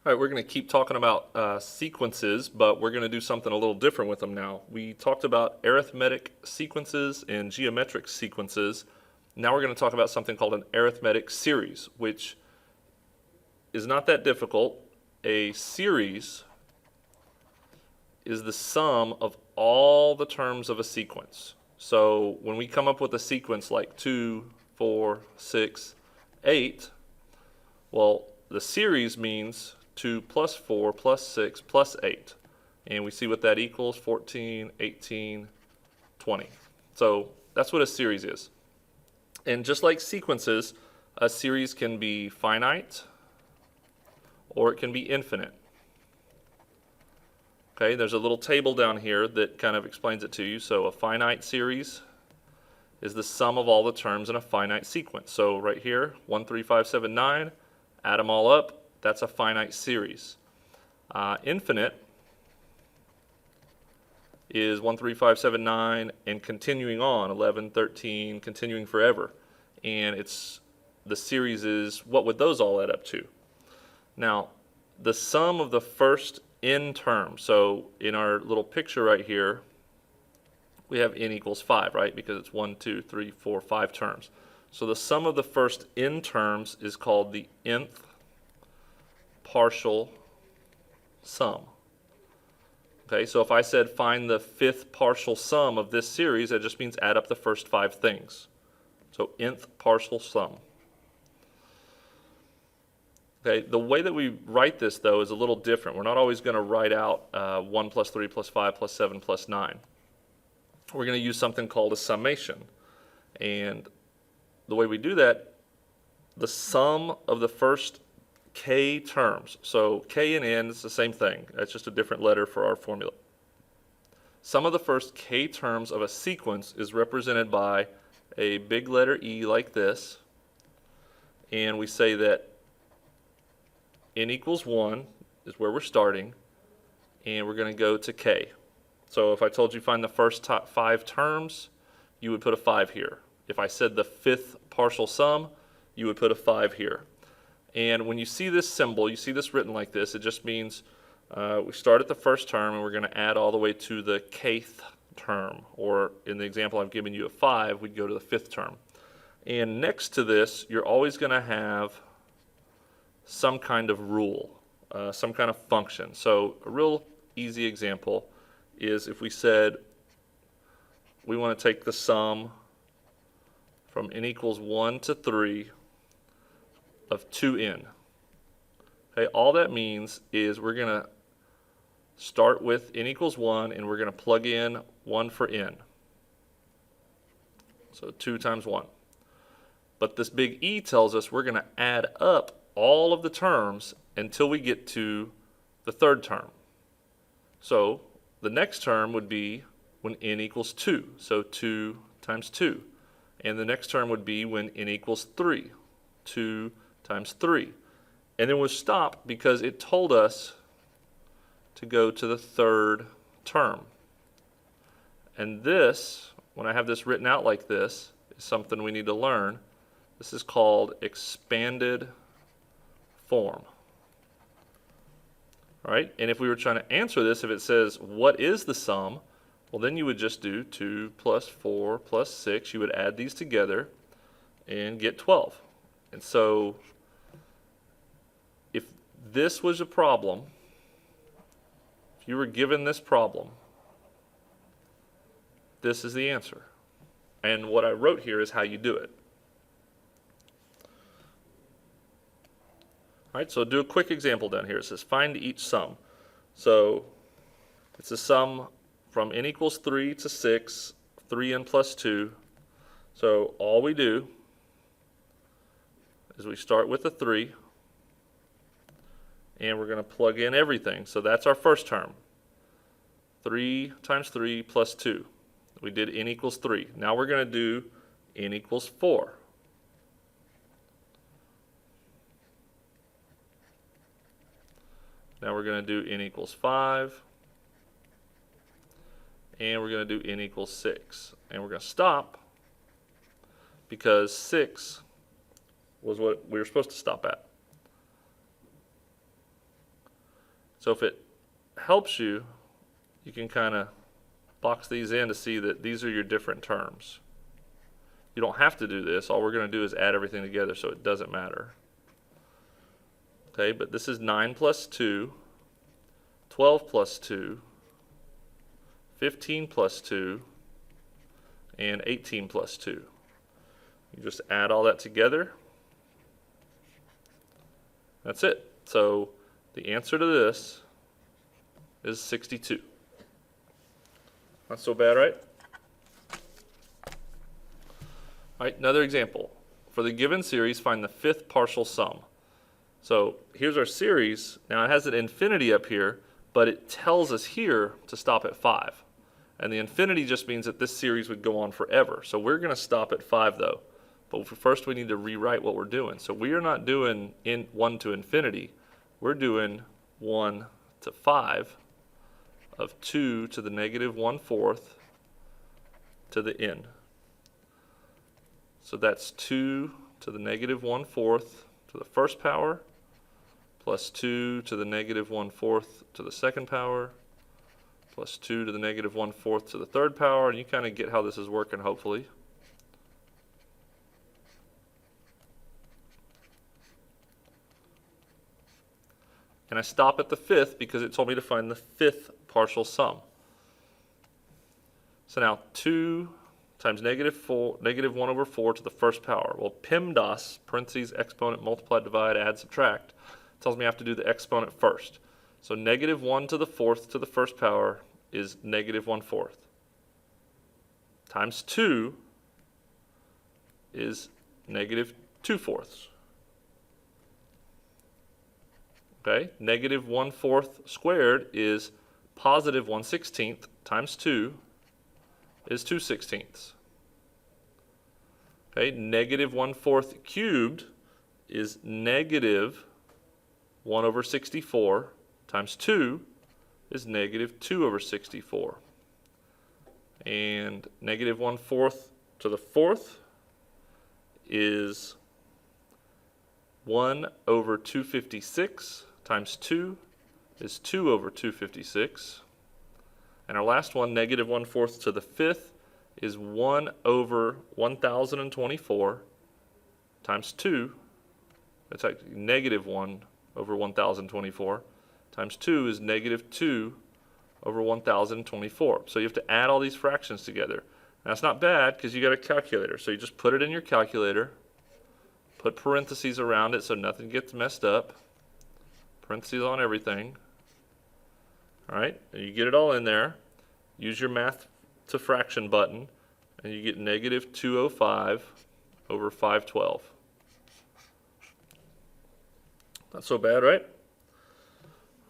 All right, we're going to keep talking about sequences, but we're going to do something a little different with them now. We talked about arithmetic sequences and geometric sequences. Now we're going to talk about something called an arithmetic series, which is not that difficult. A series is the sum of all the terms of a sequence. So when we come up with a sequence like 2, 4, 6, 8, well, the series means 2 plus 4 plus 6 plus 8. And we see what that equals, 14, 18, 20. So that's what a series is. And just like sequences, a series can be finite or it can be infinite. Okay, there's a little table down here that kind of explains it to you. So a finite series is the sum of all the terms in a finite sequence. So right here, 1, 3, 5, 7, 9, add them all up, that's a finite series. Infinite is 1, 3, 5, 7, 9, and continuing on, 11, 13, continuing forever. And the series is, what would those all add up to? Now, the sum of the first n terms, so in our little picture right here, we have n equals 5, right? Because it's 1, 2, 3, 4, 5 terms. So the sum of the first n terms is called the nth partial sum. Okay, so if I said find the fifth partial sum of this series, that just means add up the first 5 things. So nth partial sum. Okay, the way that we write this though is a little different. We're not always going to write out 1 plus 3 plus 5 plus 7 plus 9. We're going to use something called a summation. And the way we do that, the sum of the first k terms, so k and n is the same thing, that's just a different letter for our formula. Sum of the first k terms of a sequence is represented by a big letter E like this, and we say that n equals 1 is where we're starting, and we're going to go to k. So if I told you find the first 5 terms, you would put a 5 here. If I said the fifth partial sum, you would put a 5 here. And when you see this symbol, you see this written like this, it just means we start at the first term and we're going to add all the way to the kth term. Or in the example I've given you of 5, we'd go to the 5th term. And next to this, you're always going to have some kind of rule, some kind of function. So a real easy example is if we said we want to take the sum from n equals 1 to 3 of 2n. Okay, all that means is we're going to start with n equals 1 and we're going to plug in 1 for n. So 2 times 1. But this big E tells us we're going to add up all of the terms until we get to the 3rd term. So the next term would be when n equals 2. So 2 times 2. And the next term would be when n equals 3. 2 times 3. And then we'll stop because it told us to go to the 3rd term. And this, when I have this written out like this, is something we need to learn. This is called expanded form. All right, and if we were trying to answer this, if it says what is the sum, well then you would just do 2 plus 4 plus 6, you would add these together and get 12. And so if this was a problem, if you were given this problem, this is the answer. And what I wrote here is how you do it. All right, so do a quick example down here. It says find each sum. So it's a sum from n equals 3 to 6, 3n plus 2. So all we do is we start with a 3, and we're going to plug in everything. So that's our first term. 3 times 3 plus 2. We did n equals 3. Now we're going to do n equals 4. Now we're going to do n equals 5. And we're going to do n equals 6. And we're going to stop because 6 was what we were supposed to stop at. So if it helps you, you can kind of box these in to see that these are your different terms. You don't have to do this. All we're going to do is add everything together, so it doesn't matter. Okay, but this is 9 plus 2, 12 plus 2, 15 plus 2, and 18 plus 2. You just add all that together. That's it. So the answer to this is 62. Not so bad, right? All right, another example. For the given series, find the fifth partial sum. So here's our series. Now it has an infinity up here, but it tells us here to stop at 5. And the infinity just means that this series would go on forever. So we're going to stop at 5 though. But first we need to rewrite what we're doing. So we are not doing 1 to infinity. We're doing 1 to 5 of 2 to the negative 1/4 to the n. So that's 2 to the negative 1/4 to the first power, plus 2 to the negative 1/4 to the second power, plus 2 to the negative 1/4 to the third power, and you kind of get how this is working, hopefully. And I stop at the fifth because it told me to find the fifth partial sum. So now 2 times negative 1/4 to the first power. Well, PEMDAS, parentheses, exponent, multiply, divide, add, subtract, tells me I have to do the exponent first. So negative 1 to the fourth to the first power is negative 1/4. Times 2 is negative 2/4. Okay, negative 1/4 squared is positive 1/16 times 2 is 2/16. Okay, negative 1/4 cubed is negative 1/64 times 2 is negative 2/64. And negative 1/4 to the fourth is 1/256 times 2 is 2/256. And our last one, negative 1/4 to the fifth, is 1/1024 times 2. That's like negative 1/1024 times 2 is negative 2/1024. So you have to add all these fractions together. Now that's not bad because you got a calculator. So you just put it in your calculator, put parentheses around it so nothing gets messed up. Parentheses on everything. All right, and you get it all in there. Use your math to fraction button, and you get negative 205 over 512. Not so bad, right? All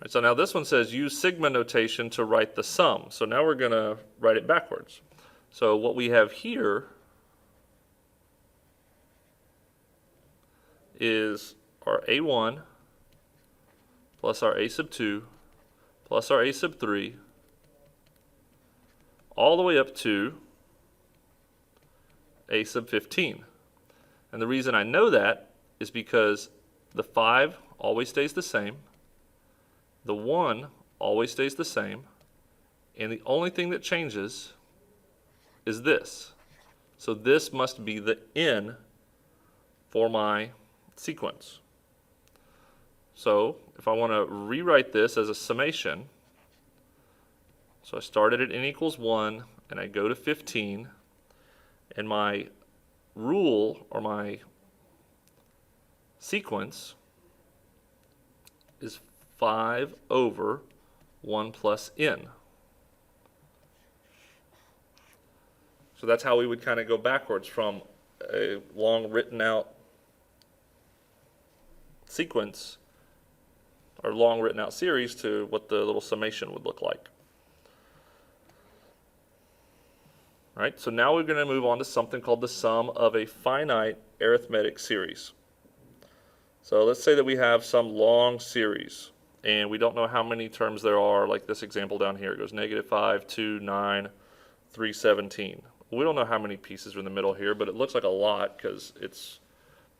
right, so now this one says use sigma notation to write the sum. So now we're going to write it backwards. So what we have here is our A1 plus our A sub 2 plus our A sub 3 all the way up to A sub 15. And the reason I know that is because the 5 always stays the same, the 1 always stays the same, and the only thing that changes is this. So this must be the n for my sequence. So if I want to rewrite this as a summation, so I started at n equals 1 and I go to 15, and my rule or my sequence is 5 over 1 plus n. So that's how we would kind of go backwards from a long written out sequence or long written out series to what the little summation would look like. All right, so now we're going to move on to something called the sum of a finite arithmetic series. So let's say that we have some long series and we don't know how many terms there are, like this example down here. It goes negative 5, 2, 9, 3, 17. We don't know how many pieces are in the middle here, but it looks like a lot because it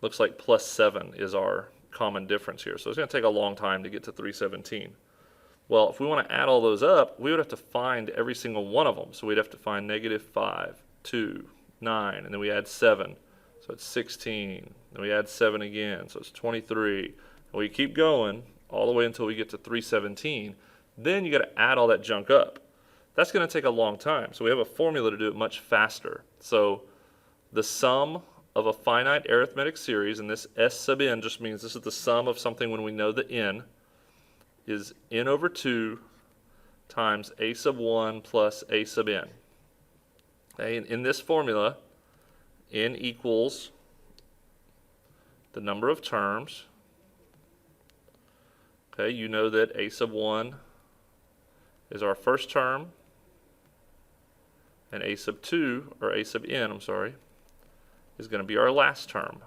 looks like plus 7 is our common difference here. So it's going to take a long time to get to 317. Well, if we want to add all those up, we would have to find every single one of them. So we'd have to find -5, 2, 9, and then we add 7. So it's 16. Then we add 7 again, so it's 23. And we keep going all the way until we get to 317. Then you got to add all that junk up. That's going to take a long time. So we have a formula to do it much faster. So the sum of a finite arithmetic series, and this S sub n just means this is the sum of something when we know the n, is n over 2 times a sub 1 plus a sub n. Okay, and in this formula, n equals the number of terms. Okay, you know that a sub 1 is our first term, and a sub 2, or a sub n, I'm sorry, is going to be our last term.